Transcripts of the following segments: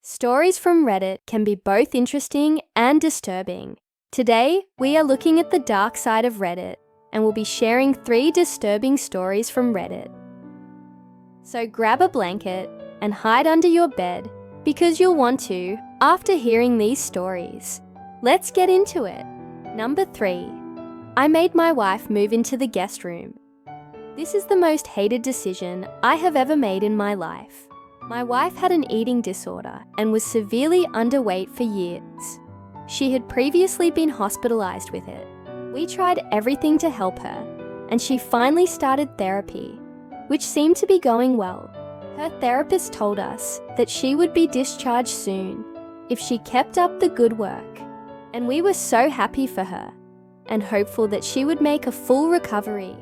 Stories from Reddit can be both interesting and disturbing. Today, we are looking at the dark side of Reddit and we'll be sharing 3 disturbing stories from Reddit. So grab a blanket and hide under your bed because you'll want to after hearing these stories. Let's get into it. Number 3. I made my wife move into the guest room. This is the most hated decision I have ever made in my life. My wife had an eating disorder and was severely underweight for years. She had previously been hospitalized with it. We tried everything to help her, and she finally started therapy, which seemed to be going well. Her therapist told us that she would be discharged soon if she kept up the good work, and we were so happy for her and hopeful that she would make a full recovery.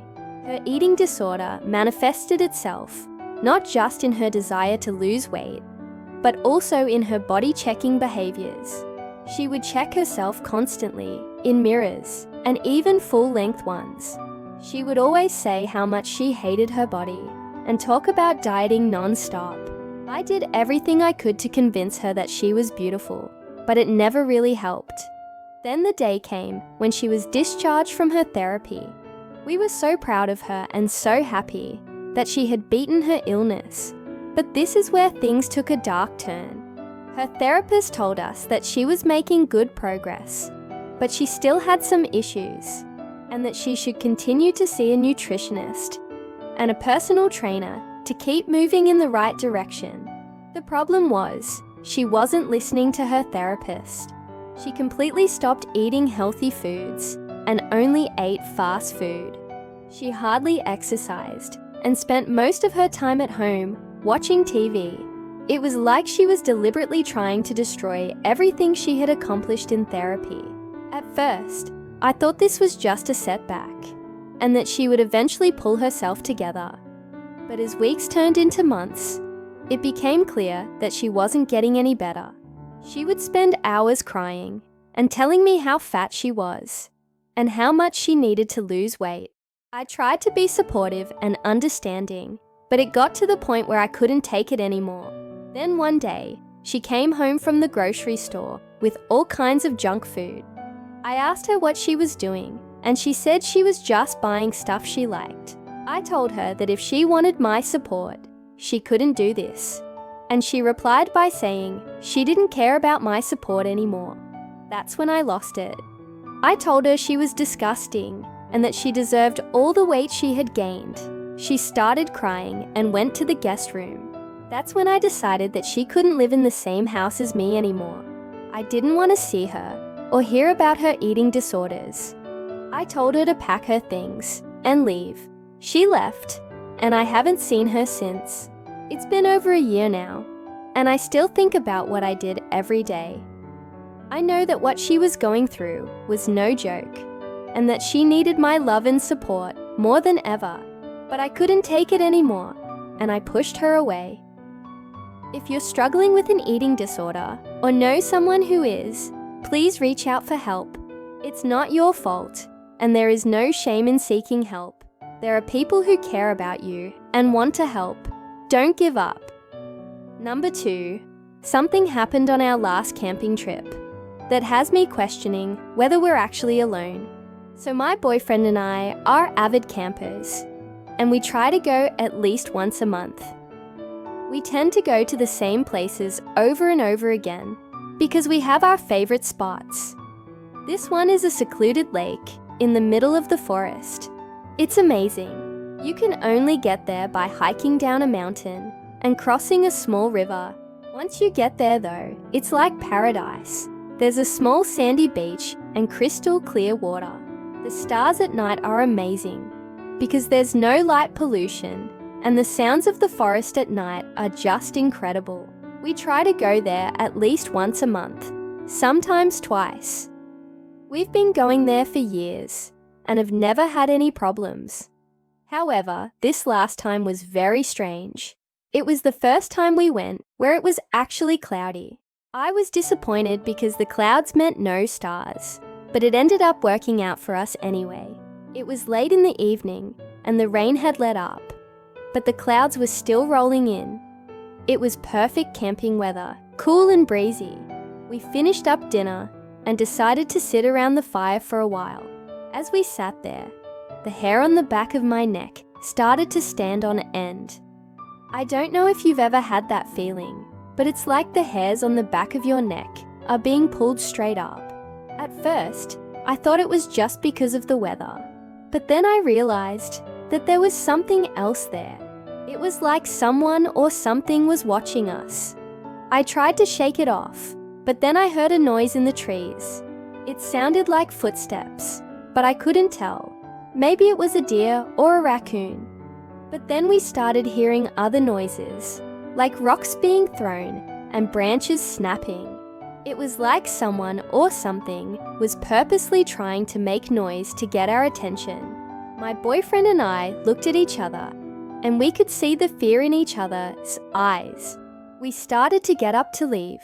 Her eating disorder manifested itself not just in her desire to lose weight, but also in her body-checking behaviors. She would check herself constantly, in mirrors, and even full-length ones. She would always say how much she hated her body, and talk about dieting non-stop. I did everything I could to convince her that she was beautiful, but it never really helped. Then the day came when she was discharged from her therapy. We were so proud of her and so happy that she had beaten her illness. But this is where things took a dark turn. Her therapist told us that she was making good progress, but she still had some issues, and that she should continue to see a nutritionist and a personal trainer to keep moving in the right direction. The problem was, she wasn't listening to her therapist. She completely stopped eating healthy foods and only ate fast food. She hardly exercised and spent most of her time at home watching TV. It was like she was deliberately trying to destroy everything she had accomplished in therapy. At first, I thought this was just a setback, and that she would eventually pull herself together. But as weeks turned into months, it became clear that she wasn't getting any better. She would spend hours crying and telling me how fat she was, and how much she needed to lose weight. I tried to be supportive and understanding, but it got to the point where I couldn't take it anymore. Then one day, she came home from the grocery store with all kinds of junk food. I asked her what she was doing, and she said she was just buying stuff she liked. I told her that if she wanted my support, she couldn't do this. And she replied by saying she didn't care about my support anymore. That's when I lost it. I told her she was disgusting and that she deserved all the weight she had gained. She started crying and went to the guest room. That's when I decided that she couldn't live in the same house as me anymore. I didn't want to see her or hear about her eating disorders. I told her to pack her things and leave. She left, and I haven't seen her since. It's been over a year now, and I still think about what I did every day. I know that what she was going through was no joke, and that she needed my love and support more than ever, but I couldn't take it anymore, and I pushed her away. If you're struggling with an eating disorder or know someone who is, please reach out for help. It's not your fault, and there is no shame in seeking help. There are people who care about you and want to help. Don't give up. Number 2. Something happened on our last camping trip that has me questioning whether we're actually alone. So my boyfriend and I are avid campers, and we try to go at least once a month. We tend to go to the same places over and over again because we have our favorite spots. This one is a secluded lake in the middle of the forest. It's amazing. You can only get there by hiking down a mountain and crossing a small river. Once you get there though, it's like paradise. There's a small sandy beach and crystal clear water. The stars at night are amazing because there's no light pollution, and the sounds of the forest at night are just incredible. We try to go there at least once a month, sometimes twice. We've been going there for years and have never had any problems. However, this last time was very strange. It was the first time we went where it was actually cloudy. I was disappointed because the clouds meant no stars, but it ended up working out for us anyway. It was late in the evening and the rain had let up, but the clouds were still rolling in. It was perfect camping weather, cool and breezy. We finished up dinner and decided to sit around the fire for a while. As we sat there, the hair on the back of my neck started to stand on end. I don't know if you've ever had that feeling, but it's like the hairs on the back of your neck are being pulled straight up. At first, I thought it was just because of the weather, but then I realized that there was something else there. It was like someone or something was watching us. I tried to shake it off, but then I heard a noise in the trees. It sounded like footsteps, but I couldn't tell. Maybe it was a deer or a raccoon. But then we started hearing other noises, like rocks being thrown and branches snapping. It was like someone or something was purposely trying to make noise to get our attention. My boyfriend and I looked at each other, and we could see the fear in each other's eyes. We started to get up to leave,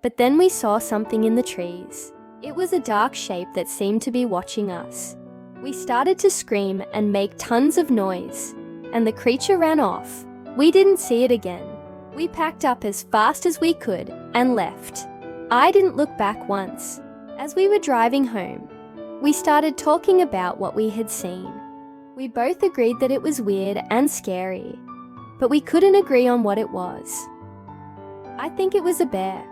but then we saw something in the trees. It was a dark shape that seemed to be watching us. We started to scream and make tons of noise, and the creature ran off. We didn't see it again. We packed up as fast as we could and left. I didn't look back once. As we were driving home, we started talking about what we had seen. We both agreed that it was weird and scary, but we couldn't agree on what it was. I think it was a bear,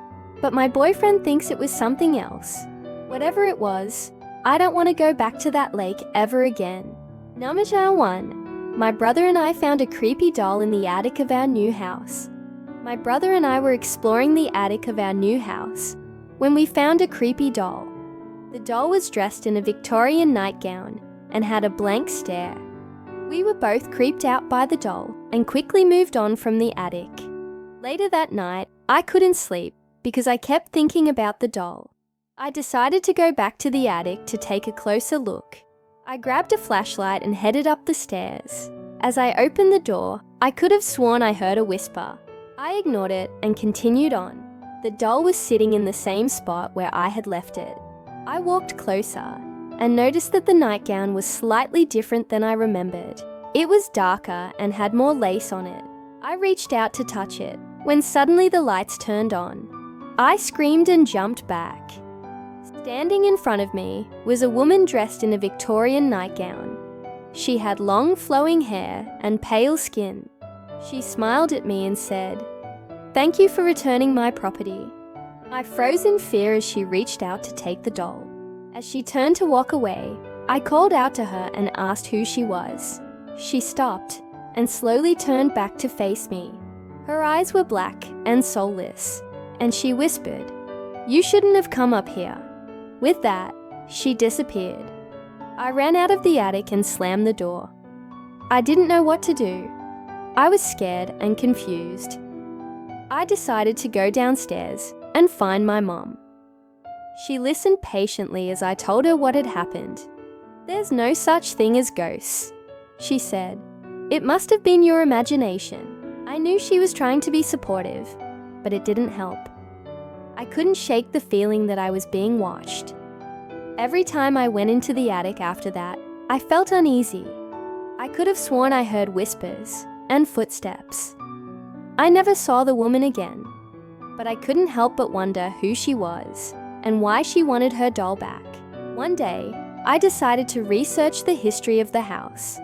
but my boyfriend thinks it was something else. Whatever it was, I don't want to go back to that lake ever again. Number 1. My brother and I found a creepy doll in the attic of our new house. My brother and I were exploring the attic of our new house when we found a creepy doll. The doll was dressed in a Victorian nightgown and had a blank stare. We were both creeped out by the doll and quickly moved on from the attic. Later that night, I couldn't sleep because I kept thinking about the doll. I decided to go back to the attic to take a closer look. I grabbed a flashlight and headed up the stairs. As I opened the door, I could have sworn I heard a whisper. I ignored it and continued on. The doll was sitting in the same spot where I had left it. I walked closer and noticed that the nightgown was slightly different than I remembered. It was darker and had more lace on it. I reached out to touch it when suddenly the lights turned on. I screamed and jumped back. Standing in front of me was a woman dressed in a Victorian nightgown. She had long flowing hair and pale skin. She smiled at me and said, "Thank you for returning my property." I froze in fear as she reached out to take the doll. As she turned to walk away, I called out to her and asked who she was. She stopped and slowly turned back to face me. Her eyes were black and soulless, and she whispered, "You shouldn't have come up here." With that, she disappeared. I ran out of the attic and slammed the door. I didn't know what to do. I was scared and confused. I decided to go downstairs and find my mom. She listened patiently as I told her what had happened. "There's no such thing as ghosts," she said. "It must have been your imagination." I knew she was trying to be supportive, but it didn't help. I couldn't shake the feeling that I was being watched. Every time I went into the attic after that, I felt uneasy. I could have sworn I heard whispers and footsteps. I never saw the woman again, but I couldn't help but wonder who she was and why she wanted her doll back. One day, I decided to research the history of the house.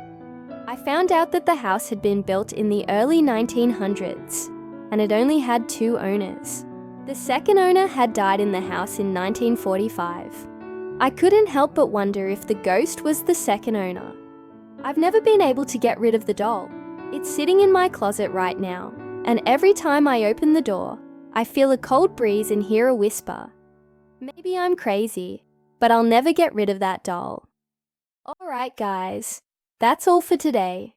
I found out that the house had been built in the early 1900s, and it only had 2 owners. The second owner had died in the house in 1945. I couldn't help but wonder if the ghost was the second owner. I've never been able to get rid of the doll. It's sitting in my closet right now, and every time I open the door, I feel a cold breeze and hear a whisper. Maybe I'm crazy, but I'll never get rid of that doll. Alright guys, that's all for today.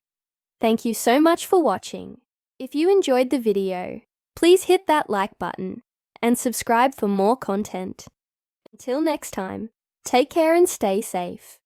Thank you so much for watching. If you enjoyed the video, please hit that like button and subscribe for more content. Until next time, take care and stay safe.